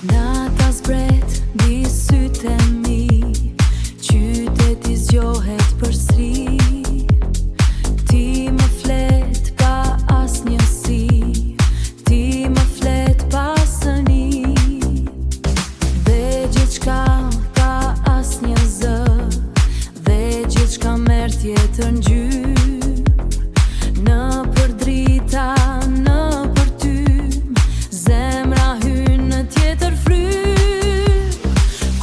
Nata zbret mbi sytë e mi, qyteti zgjohet përsëri. Ti më flet pa asnjësi, ti më flet pa sëni, dhe gjithçka pa asnjë zë, dhe gjithçka merr tjetër ngjyrë. Në përdrita, në përtym, zemra hyn në tjetër frymë.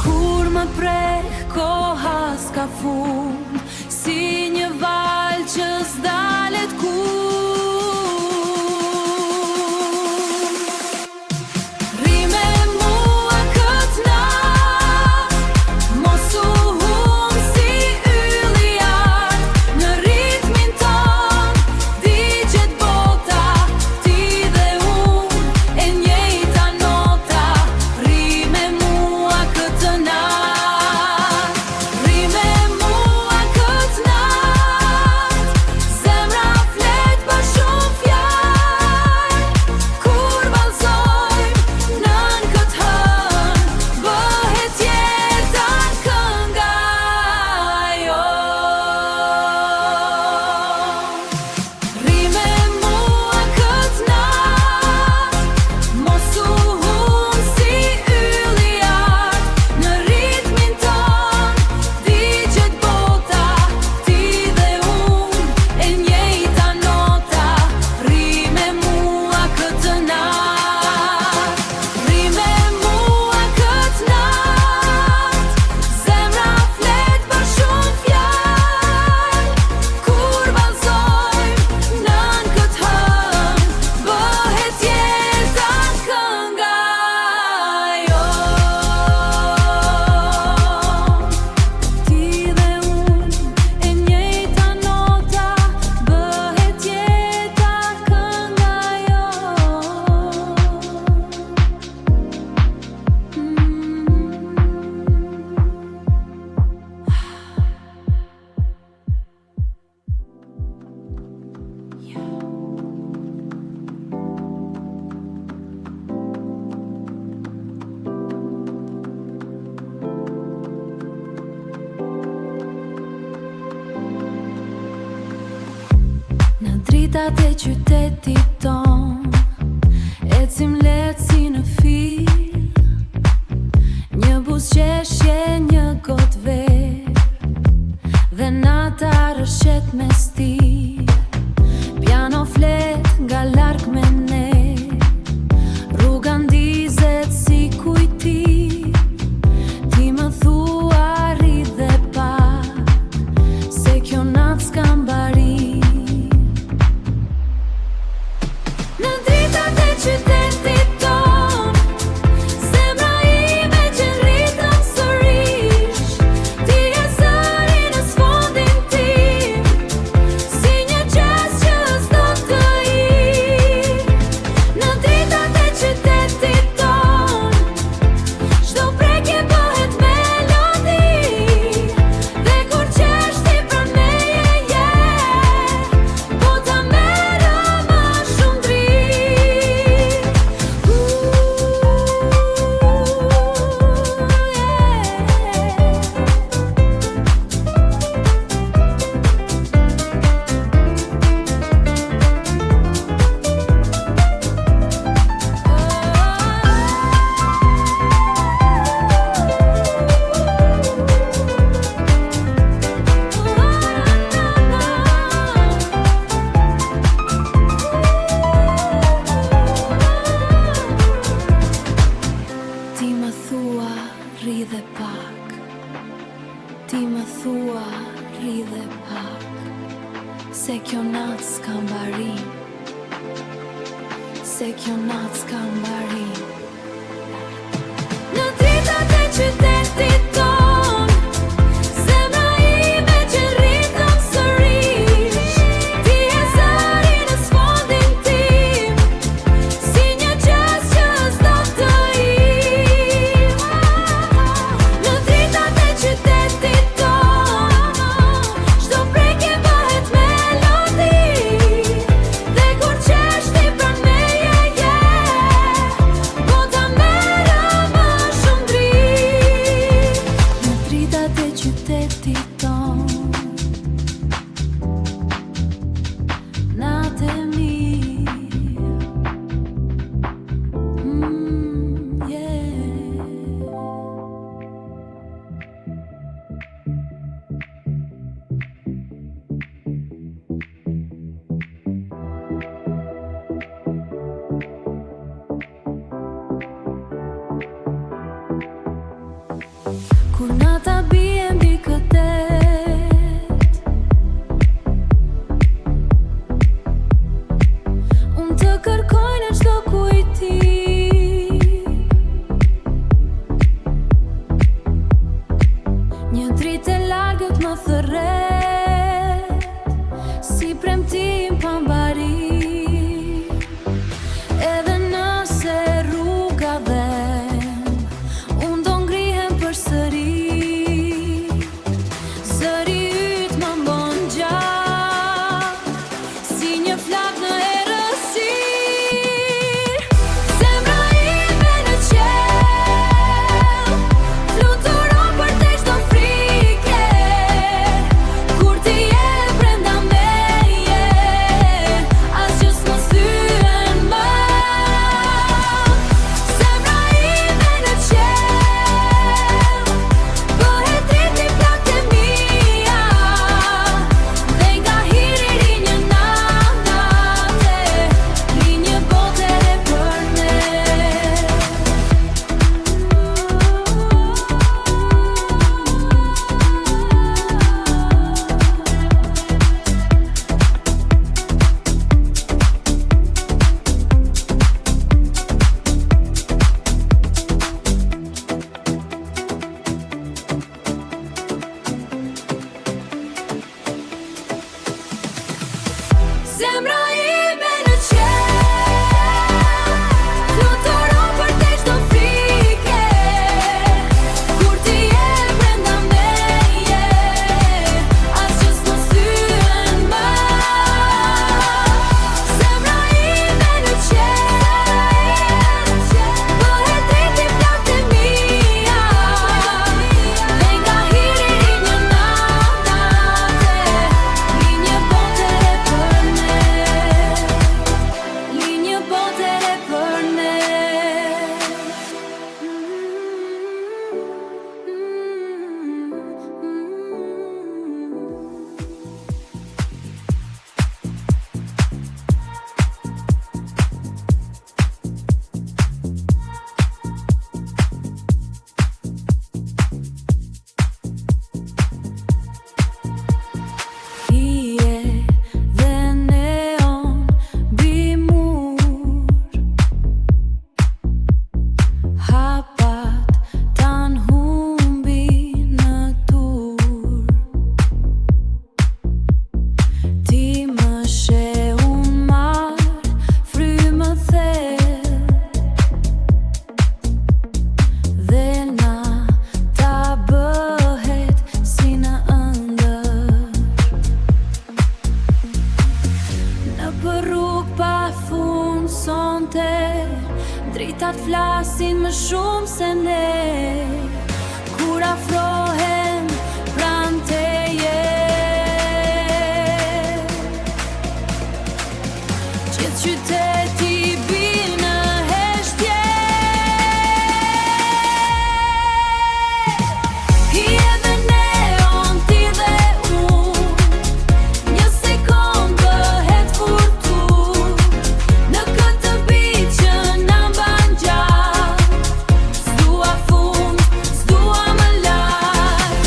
Kur më prek koha s'ka fund, si një val që s'dalet kur. Rri me mua këtë natë, mos u humb si ylli art. Në ritmin ton digjet bota, ti dhe unë e njëjta nota. Rri me mua këtë natë, rri me mua këtë natë. Zemra flet pa shumë fjalë, kur vallëzojmë nën këtë hënë, bëhet jeta kënga jonë. Rri me mua këtë natë, mos u humb si ylli art. Në ritmin ton digjet bota, ti dhe unë e njëjta nota. Rri me mua këtë natë, rri me mua këtë natë. Zemra flet pa shumë fjalë, kur vallëzojmë nën këtë hënë, bëhet jeta kënga jonë. Ti dhe unë e njëjta nota, bëhet jeta kënga Në dritat e qytetit ton, ecim lehtë si në fil. Një buzëqeshje, një gotë verë, dhe nata rrshet me stil. Piano flet nga larg me ne, rruga ndizet si kujtim. Ti më thua rri dhe pak, se kjo natë s'ka mbari. Në dritat e qytetit ton, zemra ime që rritëm sërish. Ti e zëri në sfondin tim, kur nata bie mbi këtë unë të kërkoj në çdo kujtim, një dritë e largët më thërret si premtim pa mbari. Edhe nëse rruga dhem, unë do ngrihem përsëri. Zëri yt më mbon gjatë si një flak në errësirë. Zemra ime në qell fluturon përtej çdo frike, kur ti je brenda meje, asgjë s'më thyen më. Zemra ime në qell bëhet rriti flakët e mia, dhe nga hiri ri një natë, ri një botë e për ne. Zemra ime në qell fluturon përtej çdo frike, kur ti je brenda meje, asgjë s'më thyen më. Zemra ime në qell bëhet rriti flakët e mia, dhe nga hiri ri një natë, ri një botë e për ne. Ri një botë e për ne. Hije dhe neon mbi mur, hapat tan humbi në tur. Ti më she unë marr frymë thellë, dhe nata bëhet si në ëndër. Në për rrugë pa fund sonte, dritat flasin më shumë se ne, kur afrohen pranë teje. Gjithë qyteti bie në heshtje. Hije dhe neon, ti dhe unë, një sekond bëhet furtur, në këtë bitë që na mban gjallë. S'dua fund, s'dua më lart.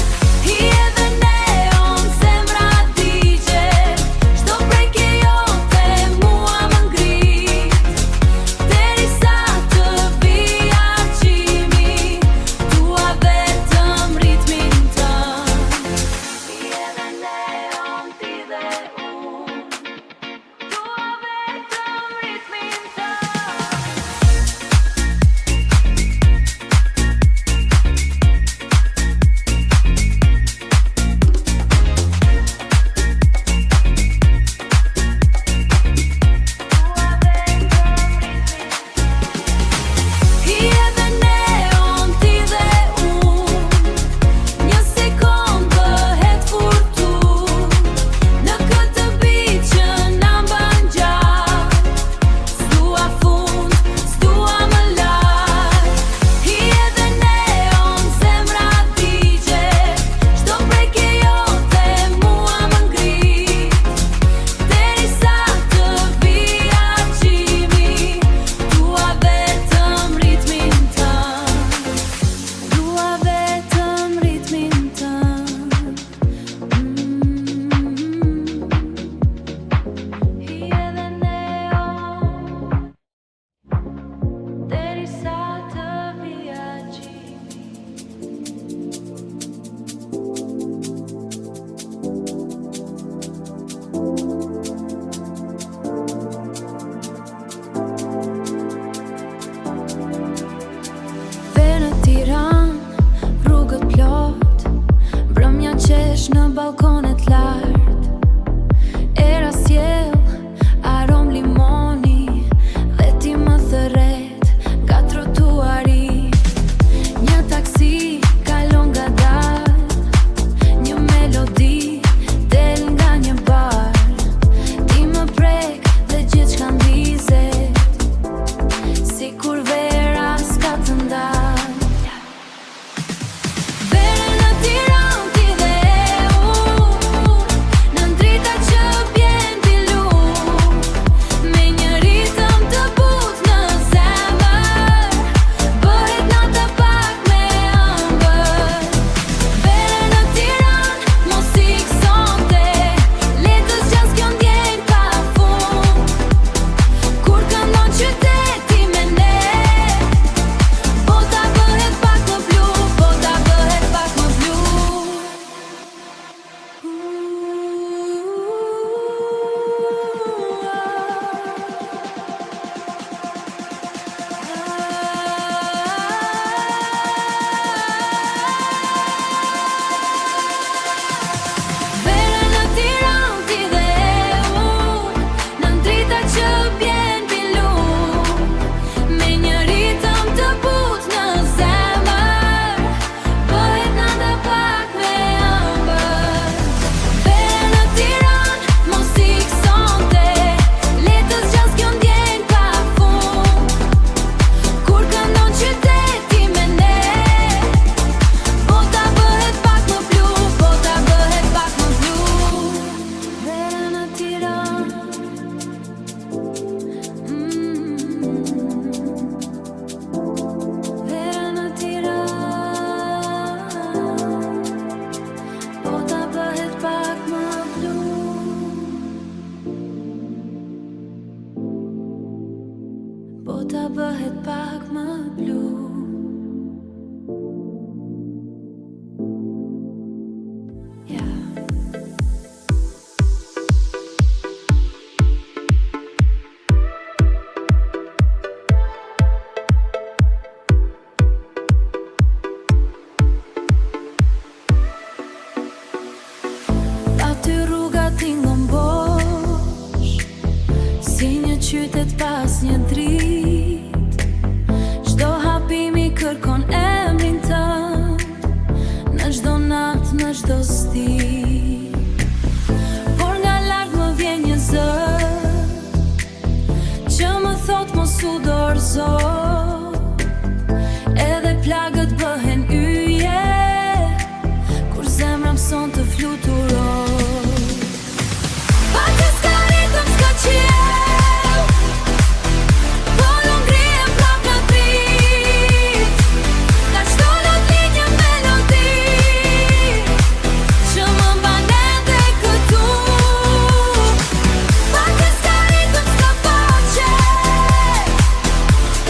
pas një dritë. Çdo hapimi kërkon emrin tënd, në çdo natë, në çdo stil. Por nga lart më vjen një zë që më thot mos u dorëzo, edhe plagët bëhen yje kur zemra mëson të fluturoj. Pa që s'ka ritëm, s'ka qiell, por unë ngrihem prap në dritë. Nga çdo not linjë melodi që më mban ende këtu. Pa që s'ka ritëm, s'ka pace,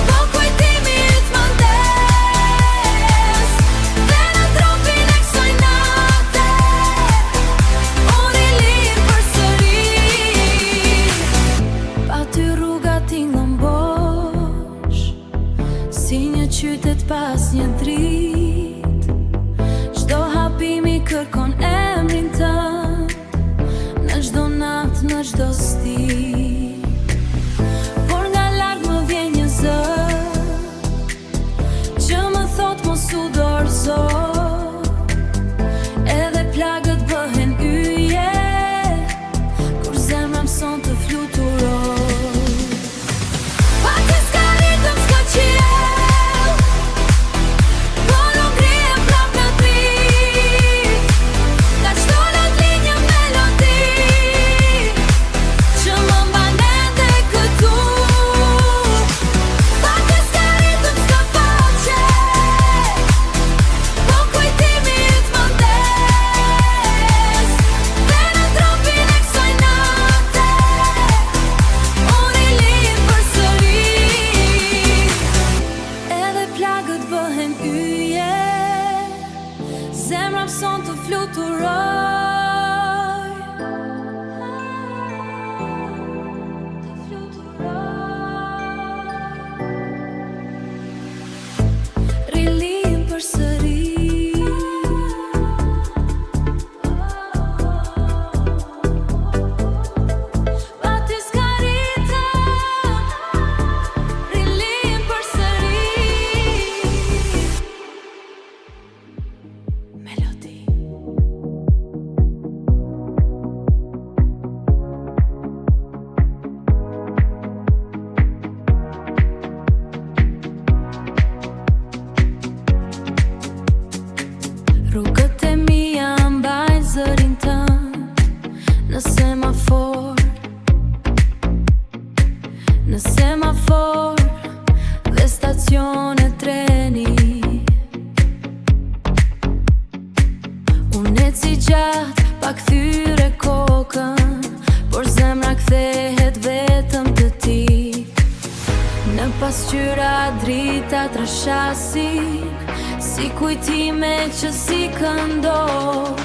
po kujtimi yt më ndes, dhe në tropin e kësaj nate unë rilin përsëri. Pa ty rruga tingëllon bosh, si një qytet pas një dritë. Çdo hapimi kërkon emrin tënd, në çdo natë, në çdo stil. Por nga lart më vjen një zë që më thot mos u dorëzo, edhe plagët bëhen yje kur zemra mëson të fluturoj. Pa që s'ka ritëm, s'ka qiell, por unë ngrihem prap në dritë. Nga çdo not linjë melodi që më mban ende këtu. Pa që s'ka ritëm, s'ka pace, po kujtimi yt më ndes, dhe në tropin e kësaj nate unë rilin përsëri. Edhe plagët bëhen yje, zemra mëson të fluturoj. Rilin përsëri. Pa ty s'ka ritëm, rilin përsëri. Melodi. Rrugët e mia mbajnë zërin tënd, në semafor, në semafor dhe stacione treni. Unë eci gjatë pa kthyre kokën, por zemra kthehet vetëm te ti. Në pasqyra drita trashasin, si kujtime që si këndon.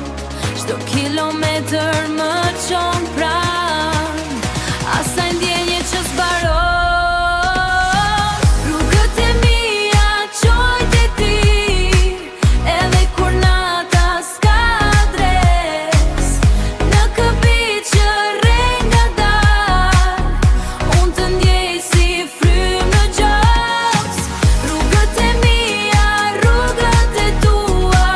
Çdo kilometër më çon pranë asaj ndjenje që s'baron. Rrugët e mia çojnë te ti, edhe kur nata s'ka adres. Në këmbë që rren ngadalë, unë të ndjej si frymë në gjoks. Rrugët e mia, rrugët e tua,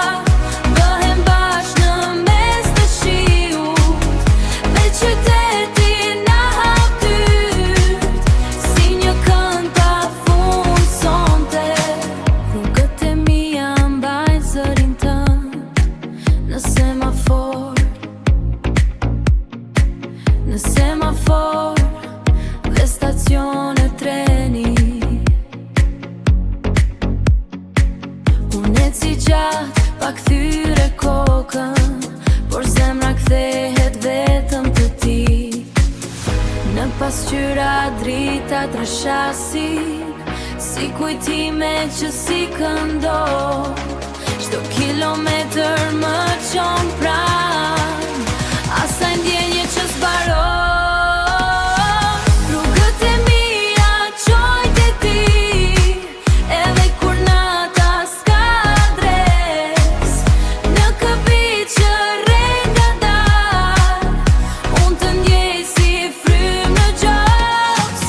bëhen bashkë në mes të shiut, dhe qyteti na hap dyrt, si një kënd pafund sonte. Rrugët e mia mbajnë zërin tënd, në semafor, në semafor dhe stacione treni. Unë eci gjatë pa kthyre kokën, por zemra kthehet vetëm te ti. Në pasqyra drita trashasin, si kujtime që si këndon. Çdo kilometër më çon pranë asaj ndjenje që s'baron. Rrugët e mia çojnë te ti, edhe kur nata s'ka adres. Në këmbë që rren ngadalë, unë të ndjej si frymë në gjoks.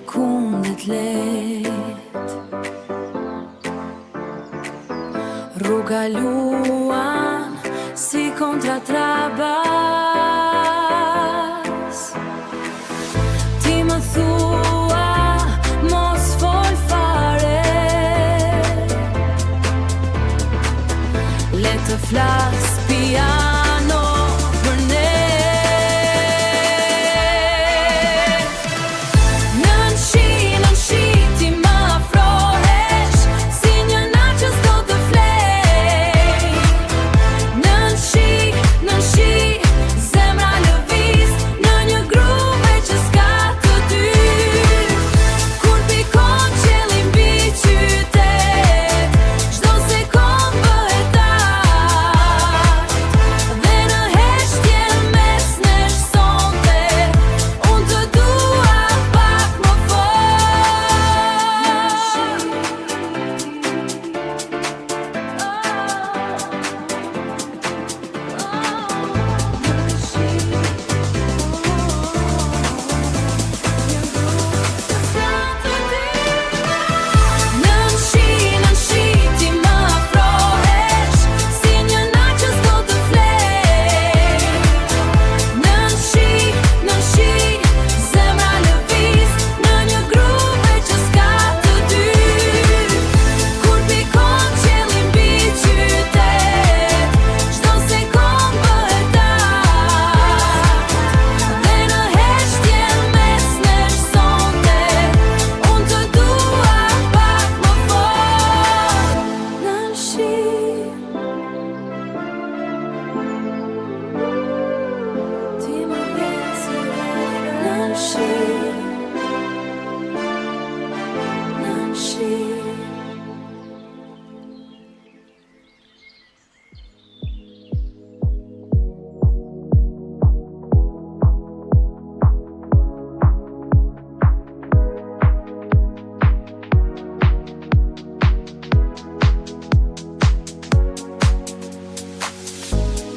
sekundet let. Rruga luan si kontra trabas. Ti më thua mos fol fare, le të flas piano për ne. Nën shi ti më afrohesh si një nar që s'do të flej. Nën shi zemra lëviz në një grupe që s'ka të dy. Kur pikon qielli mbi qytet, çdo sekond bëhet art. Dhe në heshtjen mes nesh sonte, unë të dua pak më Nën shi ti më afrohesh si një nar që s'do të flej. Nën shi zemra lëviz në një grupe që s'ka të dy. Kur pikon qielli mbi qytet, çdo sekond bëhet art. Dhe në heshtjen mes nesh sonte, unë të dua pak më fort. Nën shi ti më vjen si refren. Nën shi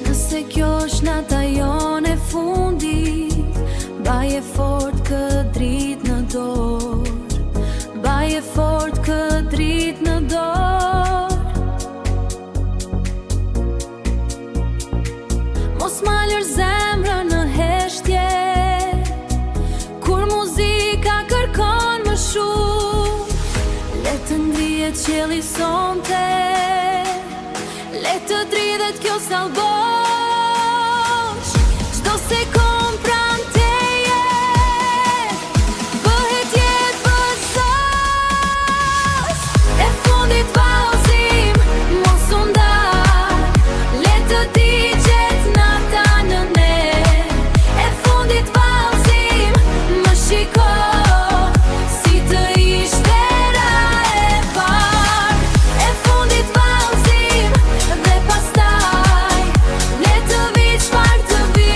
Nëse kjo është nata jone fundit, baje fort këtë drit në dorë. Baje fort këtë drit në dorë. Mos ma lër zemrën në heshtje, kur muzika kërkon më shumë. Le të ngrihet qielli sonte, le të dridhet kjo sallbosh. Çdo sekond pranë teje bëhet jetë përsos. E fundit vallëzim, mos u ndal, le të digjet nata në ne. E fundit vallëzim, më shiko si të ishte ra e parë. E fundit vallëzim dhe pastaj le të vi çfarë të vi.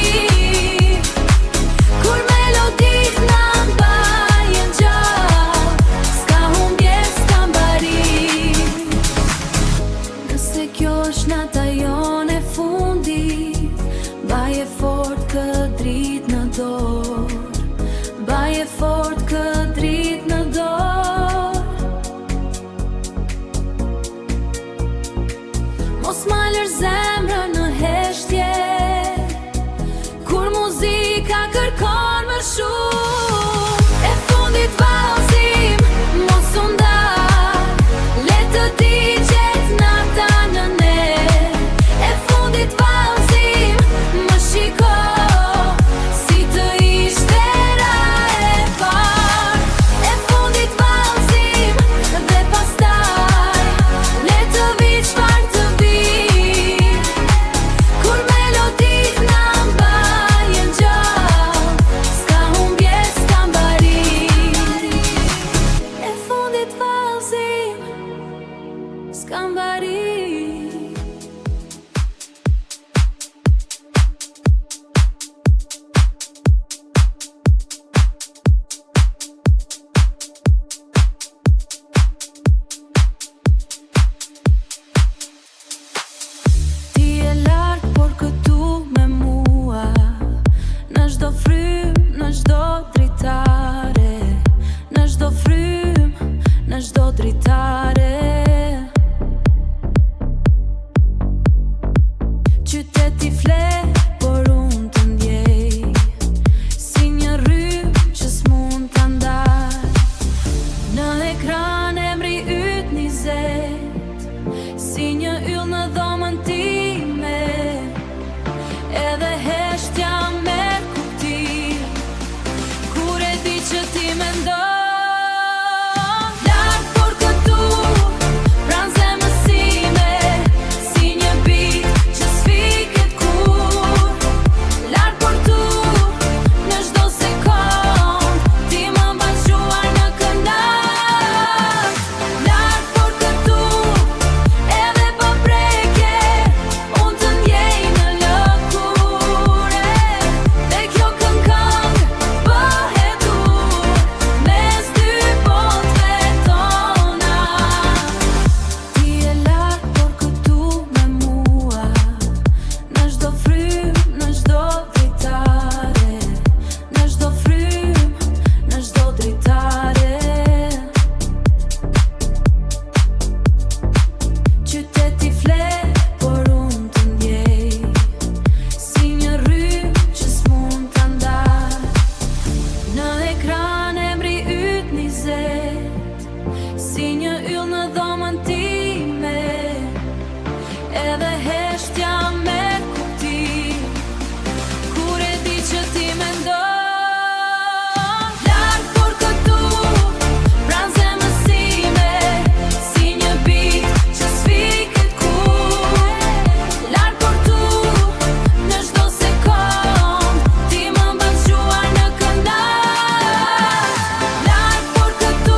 dritare. Qyteti fle, por unë të ndjej, si një rrymë që s'mund të ndaj. Në ekran emri yt 20, si një yll në dhomën time, edhe heshtja merr kuptim, kur e di që ti mendon. Si një yll në dhomën time, edhe heshtja merr kuptim, kur e di që ti mendon. Larg por këtu, pranë zemrës time, si një bit që s'viket kur. Larg por tu, në çdo sekond, ti më mban zgjuar në kënaq. Larg por këtu,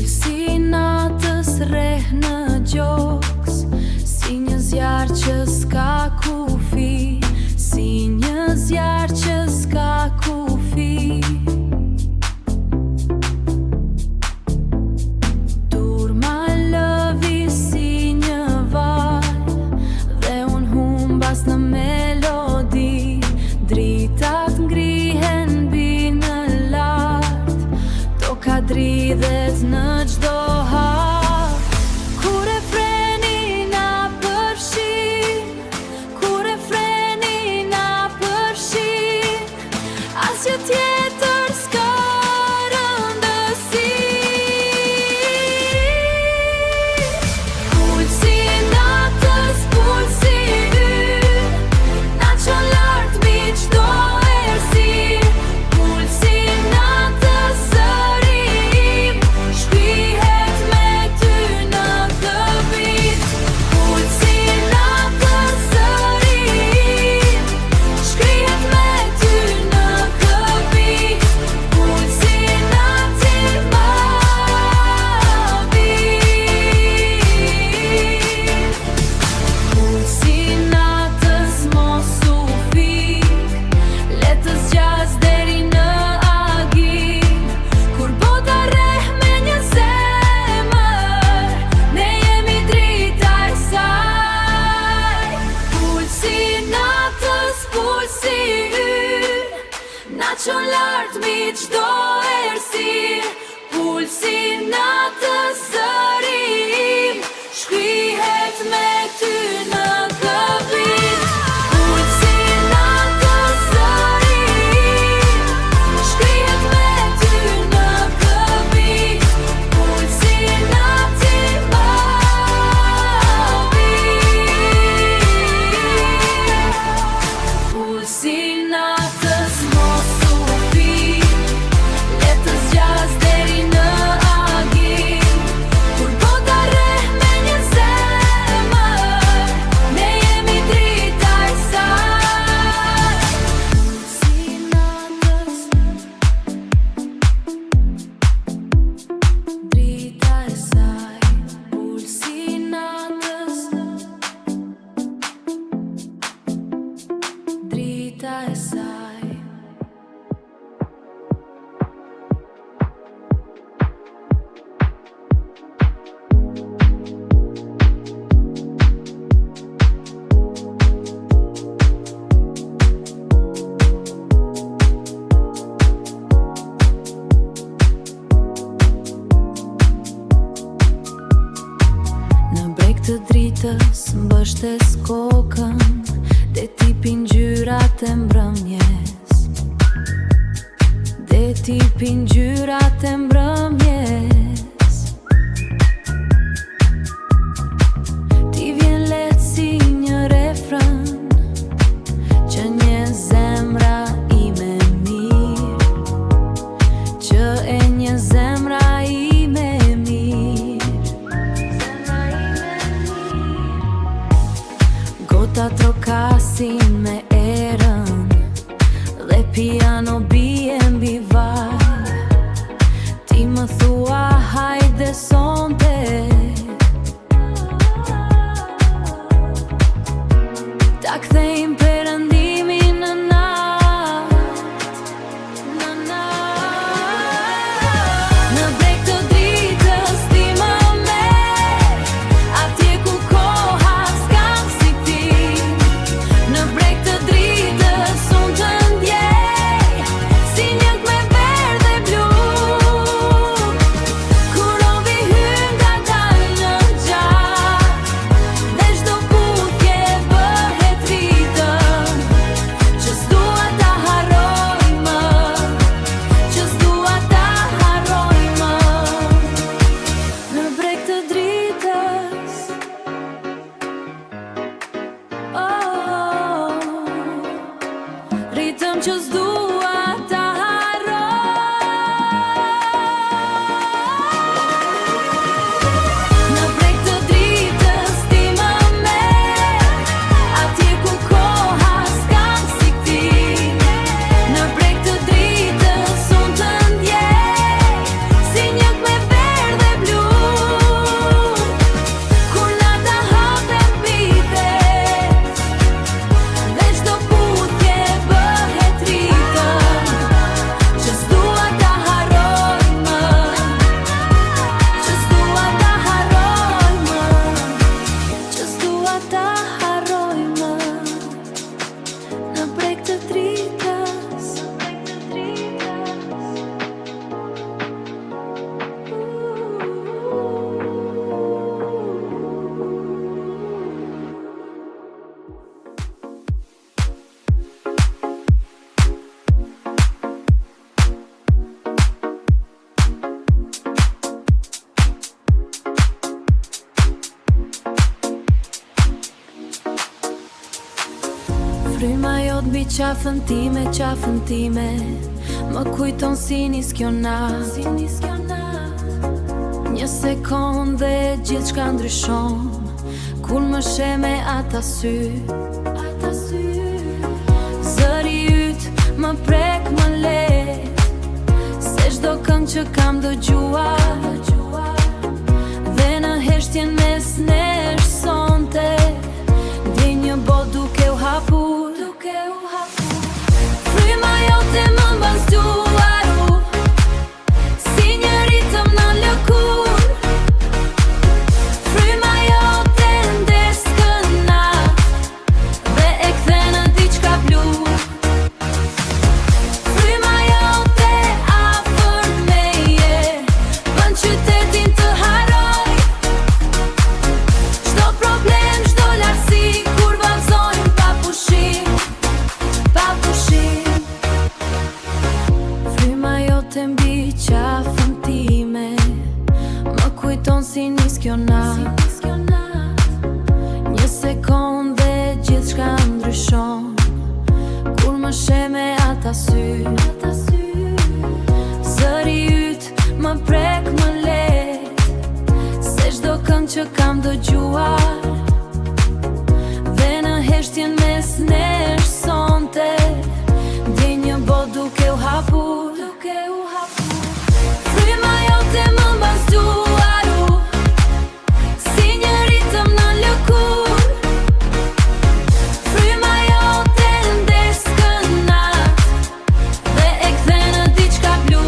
si natës rreh në gjoks, si një zjarr që s'ka kufi, si një zjarr që s'ka kufi. Turma lëvi si një val, dhe unë humbas në melodi. Dritat ngrihen mbi në lart, toka dridhet në çdo hap. Kur e freni na përfshin, kur e freni na përfshin, asgjë tjetër s'ka rëndësi. Pulsi natës, pulsi yt, na çon lart mbi çdo errësirë. Pulsi natës, zëri im shkrihet me ty në këmbit. Pulsi natës, zëri im shkrihet me ty në këmbit. Pulsi natës më vit. Pulsi natës mos u fik, le të zgjas deri në agim. Kur bota rreh me një zemër, ne jemi drita e saj. Pulsi natës, pulsi yt, na çon lart mbi çdo errësirë. Pulsi natës, zëri im shkrihet me ty në këmbit. Pulsi natës, zëri im shkrihet me ty në këmbit. Pulsi natës më vit. Pulsi natës mos u fik, le të zgjas deri në agim. shtes kokën, dhe ti pin gjyrat e mbrëmjes, dhe ti pin gjyrat e mbrëmjes. Ti vjen let si një refrën që një zemra ime mirë, që e një zemra ime mirë. Gota trokasin me erën dhe piano bie mbi vaj. Ti më thua hajde sonte, ta kthejmë perëndimin në natë, në natë. Në breg të dritës ti më merr, atje ku koha s'kam si ti. Në breg të dritës unë të ndjej, si njët me verdhe blu. Kur robi hyn nga dalë në gjatë, dhe çdo puthje bëhet ritëm, që s'dua ta harroj më, që s'dua ta harroj më. Në breg të dritës, oh, ritëm që s'dua ta harroj. Në breg të dritës ti më merr, atje ku koha s'kam si ti. Në breg të dritës unë të ndjej, si njët me verdhe blu. Kur nata hapet bites, dhe çdo puthje bëhet ritëm, që s'dua ta harroj më, që s'dua ta harroj më, që s'dua ta harroj më. Në breg të dritës, fryma jot mbi qafën time, më kujton si nis kjo natë. Një sekond dhe gjithçka ndryshon, kur më she me ata sy. Zëri yt më prek më let, se çdo këngë që kam dëgjuar, dhe në heshtjen mes nesh sonte, ndjej një botë duke u hapur. Fryma jote më mban zgjuaru, si një ritëm në lëkur. Fryma jote ndes kënaq, dhe e kthe në diçka blu. Fryma jote afër meje, bën qytetin të harroj. Çdo problem, çdo lartësi, kur vallëzojmë pa pushim, pa pushim. Fryma jote mbi qafën time, më kujton si nis kjo natë. Një sekond dhe gjithçka ndryshon, kur më she me ata sy. Zëri yt më prek më let, se çdo këngë që kam dëgjuar, dhe në heshtjen mes nesh sonte, ndjej një botë duke u hapur. Fryma jote më mban zgjuaru, si një ritëm në lëkur. Fryma jote ndes kënaq, dhe e kthe në diçka blu.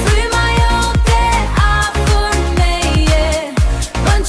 Fryma jote afër meje, bën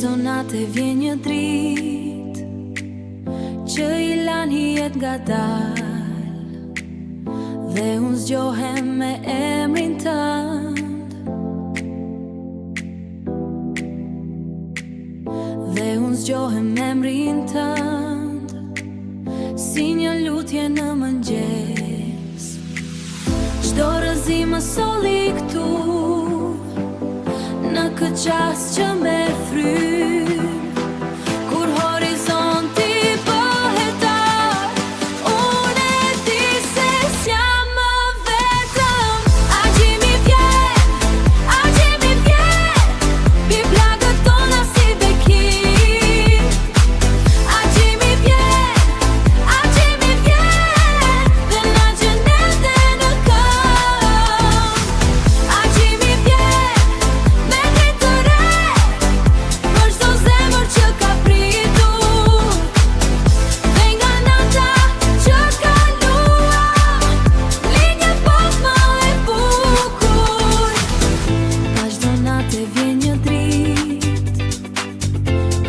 Çdo natë vjen një dritë që i lan hijet ngadalë, dhe unë zgjohem me emrin tënd, dhe unë zgjohem me emrin tënd, si një lutje në mëngjes. Çdo rëzi më solli këtu, në këtë qas që merr frymë, kur horizonti bëhet tar, unë e di se s'jam më vetëm. Agjimi vjen, mbi plagët tona si bekim. Agjimi vjen, dhe na gjenet e në këmbë. Agjimi vjen, me dritë të re, për çdo zemër që ka pritur, dhe nga nata që kaluam, linje pak më e bukur. Ka çdo natë vjen një dritë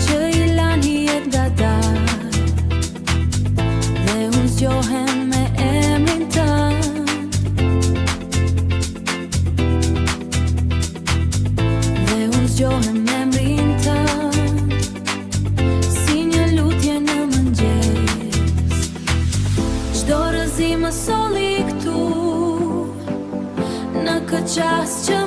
që i lan hijet ngadalë, dhe unë zgjohem me emrin tënd, dhe unë zgjohem me emrin tënd, si një lutje në mëngjes. Çdo rëzi më solli këtu, në këtë qas që